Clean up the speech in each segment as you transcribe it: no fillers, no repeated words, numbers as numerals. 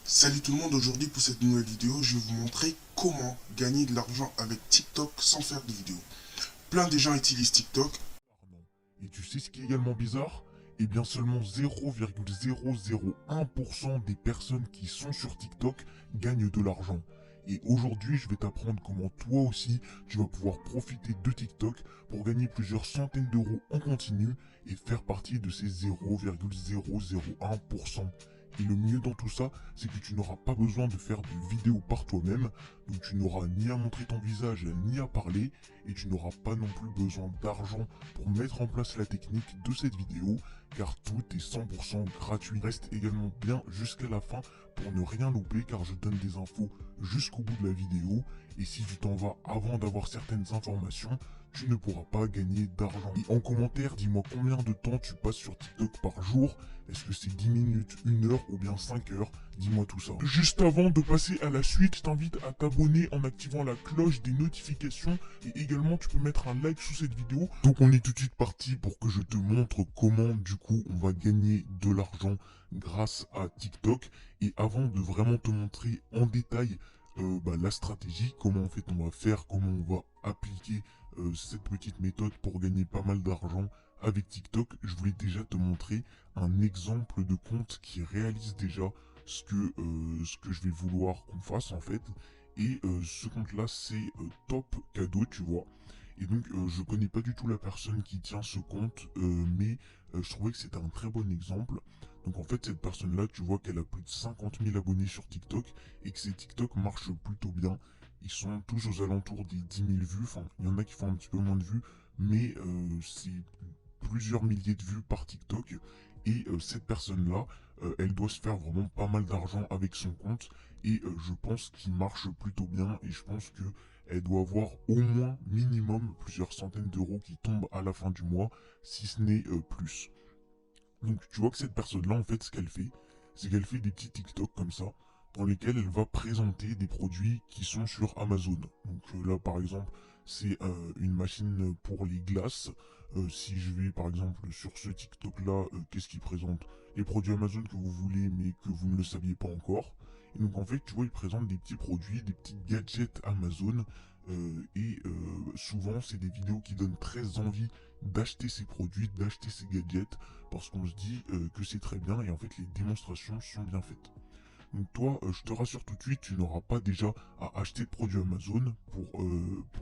Salut tout le monde, aujourd'hui pour cette nouvelle vidéo, je vais vous montrer comment gagner de l'argent avec TikTok sans faire de vidéo. Plein de gens utilisent TikTok. Et tu sais ce qui est également bizarre? Eh bien seulement 0,001% des personnes qui sont sur TikTok gagnent de l'argent. Et aujourd'hui, je vais t'apprendre comment toi aussi, tu vas pouvoir profiter de TikTok pour gagner plusieurs centaines d'euros en continu et faire partie de ces 0,001%. Et le mieux dans tout ça, c'est que tu n'auras pas besoin de faire de vidéos par toi-même, donc tu n'auras ni à montrer ton visage, ni à parler, et tu n'auras pas non plus besoin d'argent pour mettre en place la technique de cette vidéo, car tout est 100% gratuit. Reste également bien jusqu'à la fin pour ne rien louper, car je donne des infos jusqu'au bout de la vidéo, et si tu t'en vas avant d'avoir certaines informations, tu ne pourras pas gagner d'argent. Et en commentaire, dis-moi combien de temps tu passes sur TikTok par jour. Est-ce que c'est 10 minutes, 1 heure ou bien 5 heures? Dis-moi tout ça. Juste avant de passer à la suite, je t'invite à t'abonner en activant la cloche des notifications et également tu peux mettre un like sous cette vidéo. Donc on est tout de suite parti pour que je te montre comment du coup on va gagner de l'argent grâce à TikTok. Et avant de vraiment te montrer en détail la stratégie, comment en fait on va faire, comment on va appliquer cette petite méthode pour gagner pas mal d'argent avec TikTok, je voulais déjà te montrer un exemple de compte qui réalise déjà ce que je vais vouloir qu'on fasse en fait. Et ce compte là c'est Top Cadeau, tu vois. Et donc je connais pas du tout la personne qui tient ce compte, mais je trouvais que c'était un très bon exemple. Donc en fait cette personne là, tu vois qu'elle a plus de 50 000 abonnés sur TikTok et que ses TikTok marchent plutôt bien. Ils sont tous aux alentours des 10 000 vues, enfin il y en a qui font un petit peu moins de vues, mais c'est plusieurs milliers de vues par TikTok. Et cette personne-là, elle doit se faire vraiment pas mal d'argent avec son compte. Et je pense qu'il marche plutôt bien. Et je pense que elle doit avoir au moins minimum plusieurs centaines d'euros qui tombent à la fin du mois, si ce n'est plus. Donc tu vois que cette personne-là, en fait, ce qu'elle fait, c'est qu'elle fait des petits TikTok comme ça, dans lesquels elle va présenter des produits qui sont sur Amazon. Donc là, par exemple, c'est une machine pour les glaces. Si je vais, par exemple, sur ce TikTok-là, qu'est-ce qu'il présente? Les produits Amazon que vous voulez, mais que vous ne le saviez pas encore. Et donc, en fait, tu vois, il présente des petits produits, des petits gadgets Amazon. Souvent, c'est des vidéos qui donnent très envie d'acheter ces produits, d'acheter ces gadgets, parce qu'on se dit que c'est très bien et en fait les démonstrations sont bien faites. Donc toi, je te rassure tout de suite, tu n'auras pas déjà à acheter de produits Amazon pour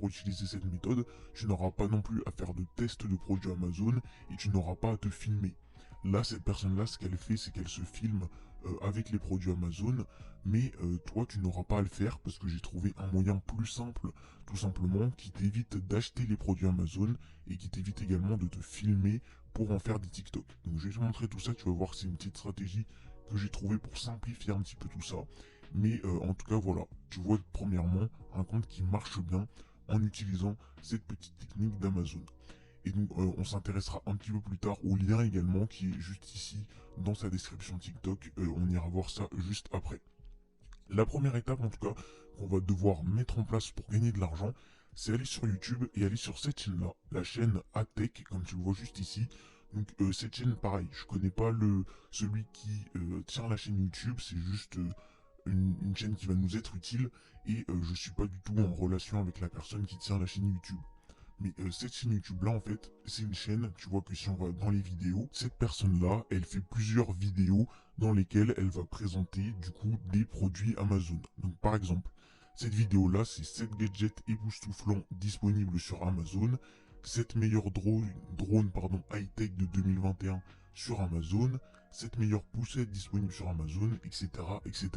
utiliser cette méthode. Tu n'auras pas non plus à faire de tests de produits Amazon et tu n'auras pas à te filmer. Là, cette personne-là, ce qu'elle fait, c'est qu'elle se filme avec les produits Amazon, mais toi, tu n'auras pas à le faire parce que j'ai trouvé un moyen plus simple, tout simplement, qui t'évite d'acheter les produits Amazon et qui t'évite également de te filmer pour en faire des TikTok. Donc je vais te montrer tout ça, tu vas voir que c'est une petite stratégie que j'ai trouvé pour simplifier un petit peu tout ça. Mais en tout cas, voilà, tu vois premièrement un compte qui marche bien en utilisant cette petite technique d'Amazon. Et donc, on s'intéressera un petit peu plus tard au lien également qui est juste ici dans sa description TikTok. On ira voir ça juste après. La première étape, en tout cas, qu'on va devoir mettre en place pour gagner de l'argent, c'est aller sur YouTube et aller sur cette chaîne-là, la chaîne Atech, comme tu le vois juste ici. Donc cette chaîne, pareil, je connais pas celui qui tient la chaîne YouTube, c'est juste une chaîne qui va nous être utile et je suis pas du tout en relation avec la personne qui tient la chaîne YouTube. Mais cette chaîne YouTube là en fait, c'est une chaîne, tu vois que si on va dans les vidéos, cette personne là, elle fait plusieurs vidéos dans lesquelles elle va présenter du coup des produits Amazon. Donc par exemple, cette vidéo là, c'est 7 gadgets époustouflants disponibles sur Amazon, 7 meilleurs drones high-tech de 2021 sur Amazon, 7 meilleures poussettes disponibles sur Amazon, etc. etc.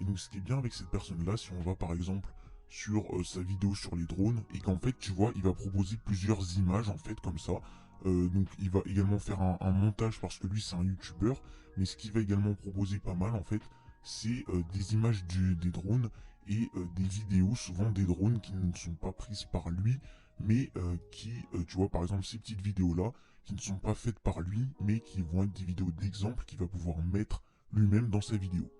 Et donc ce qui est bien avec cette personne là, si on va par exemple sur sa vidéo sur les drones et qu'en fait tu vois il va proposer plusieurs images en fait comme ça. Donc il va également faire un montage parce que lui c'est un youtubeur, mais ce qu'il va également proposer pas mal en fait c'est des images des drones et des vidéos, souvent des drones qui ne sont pas prises par lui mais qui tu vois par exemple ces petites vidéos là qui ne sont pas faites par lui mais qui vont être des vidéos d'exemple qu'il va pouvoir mettre lui-même dans sa vidéo.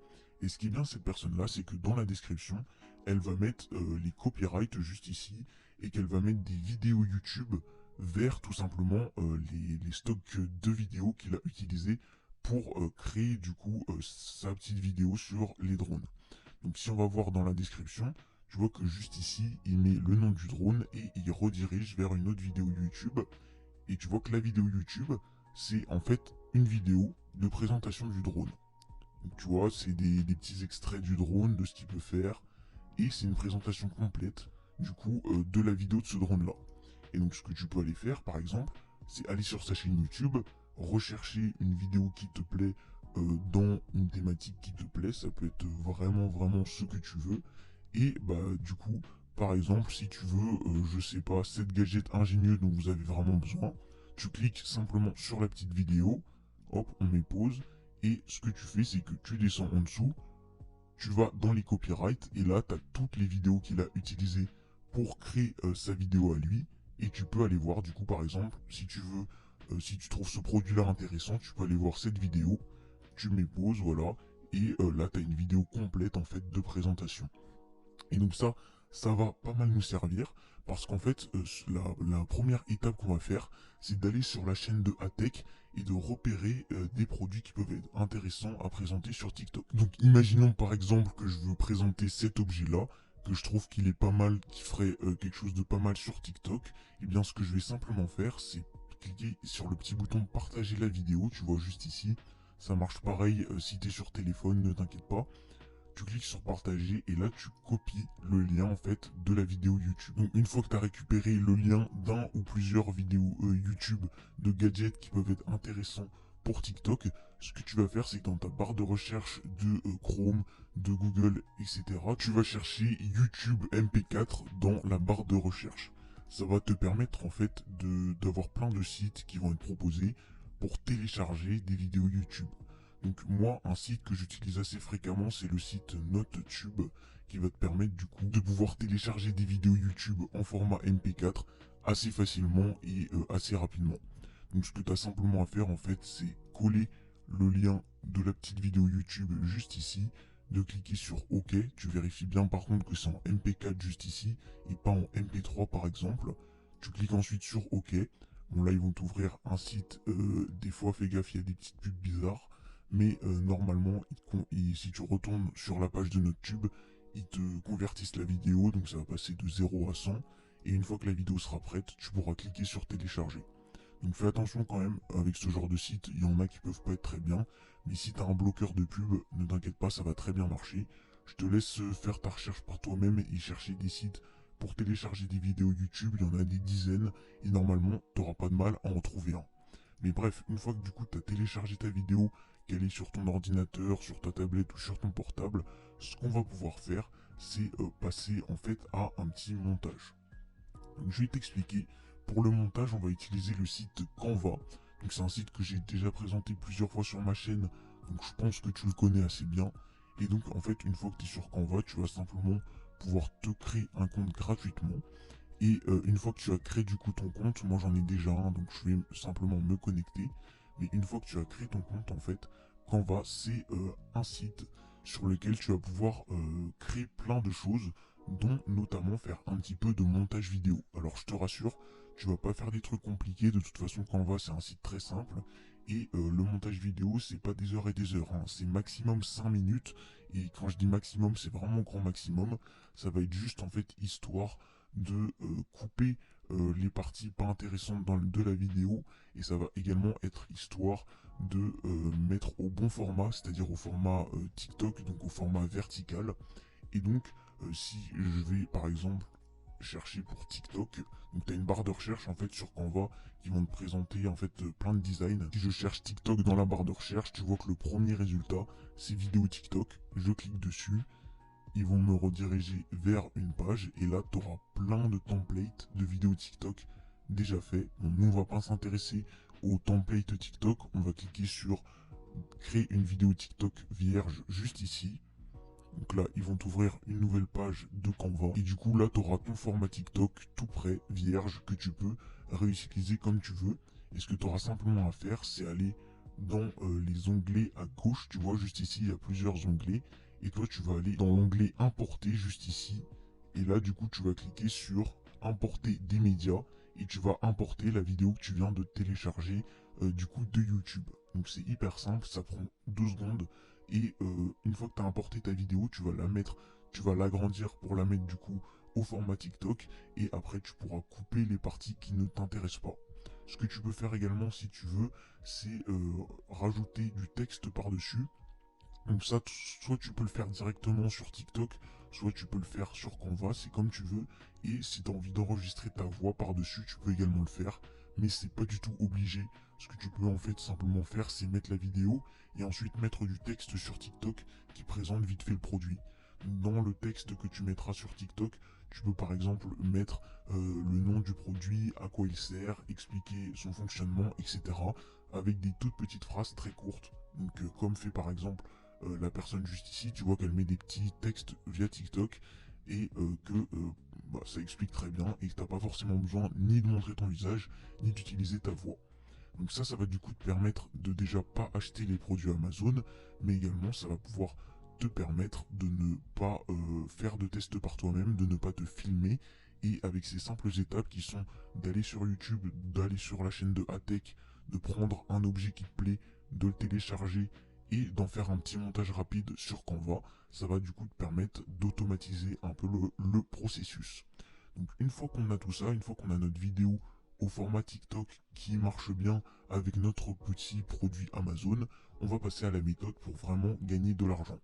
Et ce qui est bien cette personne-là, c'est que dans la description, elle va mettre les copyrights juste ici et qu'elle va mettre des vidéos YouTube vers tout simplement les stocks de vidéos qu'il a utilisés pour créer du coup sa petite vidéo sur les drones. Donc si on va voir dans la description, tu vois que juste ici, il met le nom du drone et il redirige vers une autre vidéo YouTube. Et tu vois que la vidéo YouTube, c'est en fait une vidéo de présentation du drone. Donc tu vois, c'est des petits extraits du drone, de ce qu'il peut faire. Et c'est une présentation complète, du coup, de la vidéo de ce drone-là. Et donc ce que tu peux aller faire, par exemple, c'est aller sur sa chaîne YouTube, rechercher une vidéo qui te plaît dans une thématique qui te plaît. Ça peut être vraiment ce que tu veux. Et bah du coup, par exemple, si tu veux, je sais pas, 7 gadgets ingénieux dont vous avez vraiment besoin, tu cliques simplement sur la petite vidéo, hop, on met pause, et ce que tu fais, c'est que tu descends en dessous, tu vas dans les copyrights, et là, tu as toutes les vidéos qu'il a utilisées pour créer sa vidéo à lui, et tu peux aller voir, du coup, par exemple, si tu veux, si tu trouves ce produit-là intéressant, tu peux aller voir cette vidéo, tu mets pause, voilà, et là, tu as une vidéo complète, en fait, de présentation. Et donc ça va pas mal nous servir parce qu'en fait, la première étape qu'on va faire, c'est d'aller sur la chaîne de Atech et de repérer des produits qui peuvent être intéressants à présenter sur TikTok. Donc imaginons par exemple que je veux présenter cet objet-là, que je trouve qu'il est pas mal, qui ferait quelque chose de pas mal sur TikTok. Et bien ce que je vais simplement faire, c'est cliquer sur le petit bouton partager la vidéo, tu vois juste ici. Ça marche pareil si tu es sur téléphone, ne t'inquiète pas. Tu cliques sur partager et là tu copies le lien en fait de la vidéo YouTube. Donc une fois que tu as récupéré le lien d'un ou plusieurs vidéos YouTube de gadgets qui peuvent être intéressants pour TikTok, ce que tu vas faire c'est que dans ta barre de recherche de Chrome, de Google, etc. tu vas chercher YouTube MP4 dans la barre de recherche. Ça va te permettre en fait d'avoir plein de sites qui vont être proposés pour télécharger des vidéos YouTube. Donc moi, un site que j'utilise assez fréquemment, c'est le site NoteTube, qui va te permettre du coup de pouvoir télécharger des vidéos YouTube en format MP4 assez facilement et assez rapidement. Donc ce que tu as simplement à faire en fait, c'est coller le lien de la petite vidéo YouTube juste ici, de cliquer sur OK. Tu vérifies bien par contre que c'est en MP4 juste ici et pas en MP3 par exemple. Tu cliques ensuite sur OK. Bon là ils vont t'ouvrir un site, des fois fais gaffe, il y a des petites pubs bizarres. Mais normalement, si tu retournes sur la page de NoteTube, ils te convertissent la vidéo, donc ça va passer de 0 à 100. Et une fois que la vidéo sera prête, tu pourras cliquer sur télécharger. Donc fais attention quand même, avec ce genre de site, il y en a qui peuvent pas être très bien. Mais si tu as un bloqueur de pub, ne t'inquiète pas, ça va très bien marcher. Je te laisse faire ta recherche par toi-même et chercher des sites pour télécharger des vidéos YouTube. Il y en a des dizaines et normalement, tu n'auras pas de mal à en trouver un. Mais bref, une fois que du coup tu as téléchargé ta vidéo, qu'elle est sur ton ordinateur, sur ta tablette ou sur ton portable, ce qu'on va pouvoir faire, c'est passer en fait à un petit montage. Donc, je vais t'expliquer. Pour le montage, on va utiliser le site Canva. Donc c'est un site que j'ai déjà présenté plusieurs fois sur ma chaîne, donc je pense que tu le connais assez bien. Et donc en fait, une fois que tu es sur Canva, tu vas simplement pouvoir te créer un compte gratuitement. Et une fois que tu as créé du coup ton compte, moi j'en ai déjà un, donc je vais simplement me connecter. Mais une fois que tu as créé ton compte, en fait, Canva, c'est un site sur lequel tu vas pouvoir créer plein de choses, dont notamment faire un petit peu de montage vidéo. Alors je te rassure, tu vas pas faire des trucs compliqués, de toute façon Canva c'est un site très simple. Et le montage vidéo, c'est pas des heures et des heures, hein. C'est maximum 5 minutes. Et quand je dis maximum, c'est vraiment grand maximum. Ça va être juste en fait histoire de couper les parties pas intéressantes de la vidéo, et ça va également être histoire de mettre au bon format, c'est-à-dire au format TikTok, donc au format vertical. Et donc si je vais par exemple chercher pour TikTok, donc tu as une barre de recherche en fait sur Canva qui vont te présenter en fait plein de designs. Si je cherche TikTok dans la barre de recherche, tu vois que le premier résultat c'est vidéo TikTok. Je clique dessus, ils vont me rediriger vers une page et là tu auras plein de templates de vidéos TikTok déjà fait. Bon, nous on va pas s'intéresser aux templates TikTok, on va cliquer sur créer une vidéo TikTok vierge juste ici. Donc là ils vont t'ouvrir une nouvelle page de Canva et du coup là tu auras ton format TikTok tout prêt, vierge, que tu peux réutiliser comme tu veux. Et ce que tu auras simplement à faire, c'est aller dans les onglets à gauche, tu vois juste ici il y a plusieurs onglets. Et toi tu vas aller dans l'onglet importer juste ici. Et là du coup tu vas cliquer sur importer des médias. Et tu vas importer la vidéo que tu viens de télécharger du coup de YouTube. Donc c'est hyper simple, ça prend 2 secondes et une fois que tu as importé ta vidéo, tu vas l'agrandir pour la mettre du coup au format TikTok et après tu pourras couper les parties qui ne t'intéressent pas. Ce que tu peux faire également si tu veux, c'est rajouter du texte par-dessus. Donc ça, soit tu peux le faire directement sur TikTok, soit tu peux le faire sur Canva, c'est comme tu veux. Et si tu as envie d'enregistrer ta voix par-dessus, tu peux également le faire. Mais c'est pas du tout obligé. Ce que tu peux en fait simplement faire, c'est mettre la vidéo et ensuite mettre du texte sur TikTok qui présente vite fait le produit. Dans le texte que tu mettras sur TikTok, tu peux par exemple mettre le nom du produit, à quoi il sert, expliquer son fonctionnement, etc. Avec des toutes petites phrases très courtes. Donc comme fait par exemple la personne juste ici, tu vois qu'elle met des petits textes via TikTok et que ça explique très bien et que t'as pas forcément besoin ni de montrer ton visage ni d'utiliser ta voix. Donc ça va du coup te permettre de déjà pas acheter les produits Amazon, mais également ça va pouvoir te permettre de ne pas faire de tests par toi-même, de ne pas te filmer et avec ces simples étapes qui sont d'aller sur YouTube, d'aller sur la chaîne de Atech, de prendre un objet qui te plaît, de le télécharger et d'en faire un petit montage rapide sur Canva, ça va du coup te permettre d'automatiser un peu le processus. Donc une fois qu'on a tout ça, une fois qu'on a notre vidéo au format TikTok qui marche bien avec notre petit produit Amazon, on va passer à la méthode pour vraiment gagner de l'argent.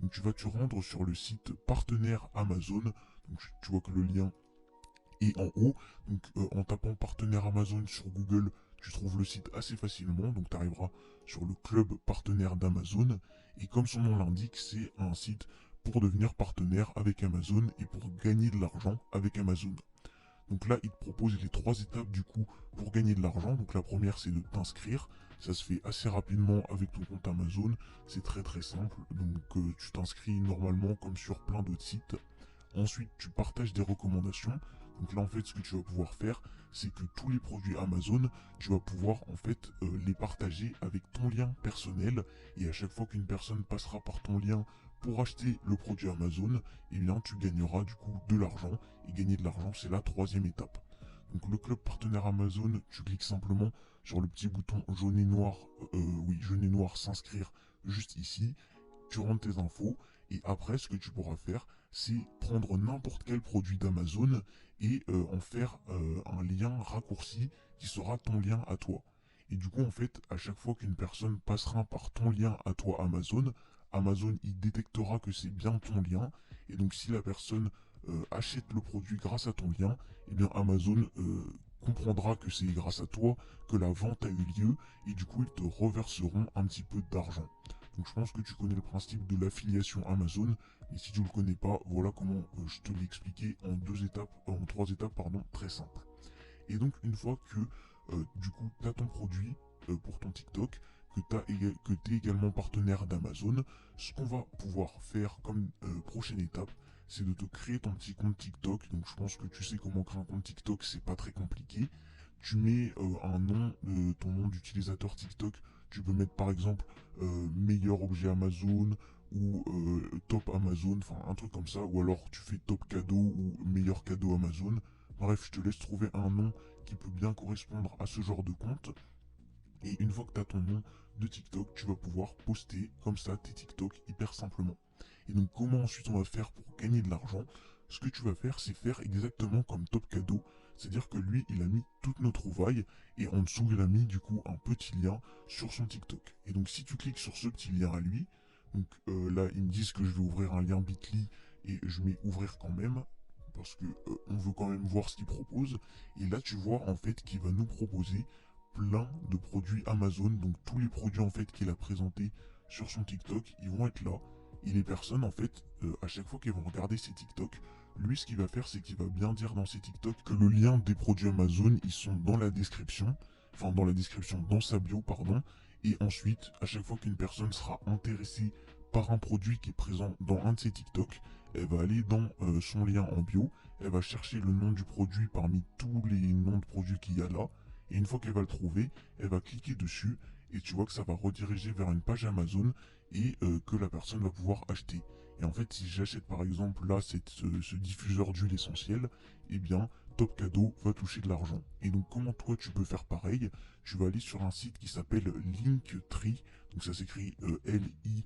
Donc tu vas te rendre sur le site partenaire Amazon, donc tu vois que le lien est en haut, donc en tapant partenaire Amazon sur Google, tu trouves le site assez facilement, donc tu arriveras sur le club partenaire d'Amazon, et comme son nom l'indique, c'est un site pour devenir partenaire avec Amazon et pour gagner de l'argent avec Amazon. Donc là, il te propose les 3 étapes du coup pour gagner de l'argent. Donc la première, c'est de t'inscrire. Ça se fait assez rapidement avec ton compte Amazon. C'est très très simple. Donc tu t'inscris normalement comme sur plein d'autres sites. Ensuite, tu partages des recommandations. Donc là, en fait, ce que tu vas pouvoir faire, c'est que tous les produits Amazon, tu vas pouvoir en fait les partager avec ton lien personnel. Et à chaque fois qu'une personne passera par ton lien pour acheter le produit Amazon, eh bien, tu gagneras du coup de l'argent. Et gagner de l'argent, c'est la 3e étape. Donc le club partenaire Amazon, tu cliques simplement sur le petit bouton jaune et noir, jaune et noir s'inscrire juste ici. Tu rentres tes infos et après, ce que tu pourras faire, c'est prendre n'importe quel produit d'Amazon et en faire un lien raccourci qui sera ton lien à toi. Et du coup, en fait, à chaque fois qu'une personne passera par ton lien à toi Amazon, Amazon il détectera que c'est bien ton lien. Et donc, si la personne achète le produit grâce à ton lien, eh bien Amazon comprendra que c'est grâce à toi que la vente a eu lieu et du coup, ils te reverseront un petit peu d'argent. Donc je pense que tu connais le principe de l'affiliation Amazon, mais si tu ne le connais pas, voilà comment je te l'ai expliqué en 3 étapes pardon, très simples. Et donc une fois que du coup tu as ton produit pour ton TikTok, que tu es également partenaire d'Amazon, ce qu'on va pouvoir faire comme prochaine étape, c'est de te créer ton petit compte TikTok. Donc je pense que tu sais comment créer un compte TikTok, c'est pas très compliqué. Tu mets un nom, ton nom d'utilisateur TikTok. Tu peux mettre par exemple meilleur objet Amazon ou top Amazon, enfin un truc comme ça. Ou alors tu fais top cadeau ou meilleur cadeau Amazon. Bref, je te laisse trouver un nom qui peut bien correspondre à ce genre de compte. Et une fois que tu as ton nom de TikTok, tu vas pouvoir poster comme ça tes TikTok hyper simplement. Et donc comment ensuite on va faire pour gagner de l'argent? Ce que tu vas faire, c'est faire exactement comme Top Cadeau. C'est-à-dire que lui, il a mis toutes nos trouvailles et en dessous, il a mis du coup un petit lien sur son TikTok. Et donc si tu cliques sur ce petit lien à lui, donc là, ils me disent que je vais ouvrir un lien Bitly et je mets ouvrir quand même parce que on veut quand même voir ce qu'il propose. Et là, tu vois en fait qu'il va nous proposer plein de produits Amazon. Donc tous les produits en fait qu'il a présentés sur son TikTok, ils vont être là. Et les personnes en fait, à chaque fois qu'elles vont regarder ces TikTok, lui ce qu'il va faire c'est qu'il va bien dire dans ses TikTok que le lien des produits Amazon, ils sont dans la description. Enfin dans la description, dans sa bio, pardon. Et ensuite, à chaque fois qu'une personne sera intéressée par un produit qui est présent dans un de ses TikTok, elle va aller dans son lien en bio, elle va chercher le nom du produit parmi tous les noms de produits qu'il y a là, et une fois qu'elle va le trouver, elle va cliquer dessus, et tu vois que ça va rediriger vers une page Amazon, et que la personne va pouvoir acheter. Et en fait, si j'achète par exemple là ce diffuseur d'huile essentielle, eh bien, Top Cadeau va toucher de l'argent. Et donc comment toi tu peux faire pareil? Tu vas aller sur un site qui s'appelle Linktree, donc ça s'écrit Linkttree.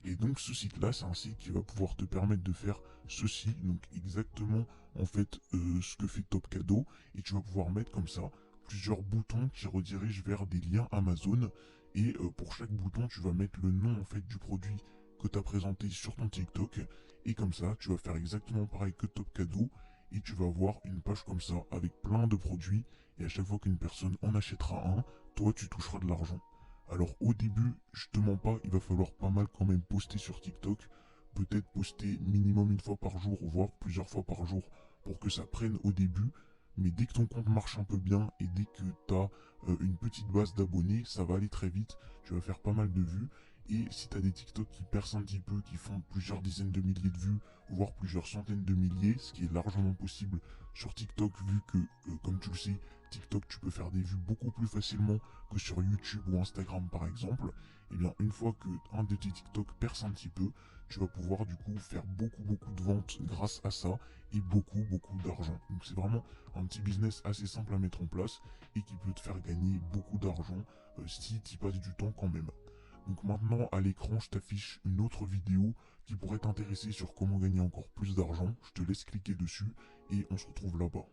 Et donc ce site-là, c'est un site qui va pouvoir te permettre de faire ceci, donc exactement en fait ce que fait Top Cadeau, et tu vas pouvoir mettre comme ça plusieurs boutons qui redirigent vers des liens Amazon, et pour chaque bouton tu vas mettre le nom en fait du produit que tu as présenté sur ton TikTok, et comme ça tu vas faire exactement pareil que Top Cadeau, et tu vas avoir une page comme ça avec plein de produits, et à chaque fois qu'une personne en achètera un, toi tu toucheras de l'argent. Alors au début, je te mens pas, il va falloir pas mal quand même poster sur TikTok. Peut-être poster minimum une fois par jour, voire plusieurs fois par jour pour que ça prenne au début. Mais dès que ton compte marche un peu bien et dès que tu as une petite base d'abonnés, ça va aller très vite. Tu vas faire pas mal de vues. Et si tu as des TikTok qui percent un petit peu, qui font plusieurs dizaines de milliers de vues, voire plusieurs centaines de milliers, ce qui est largement possible sur TikTok vu que, comme tu le sais, TikTok tu peux faire des vues beaucoup plus facilement que sur YouTube ou Instagram par exemple, et bien une fois que un de tes TikTok perce un petit peu, tu vas pouvoir du coup faire beaucoup de ventes grâce à ça et beaucoup d'argent. Donc c'est vraiment un petit business assez simple à mettre en place et qui peut te faire gagner beaucoup d'argent si tu y passes du temps quand même. Donc maintenant à l'écran je t'affiche une autre vidéo qui pourrait t'intéresser sur comment gagner encore plus d'argent. Je te laisse cliquer dessus et on se retrouve là-bas.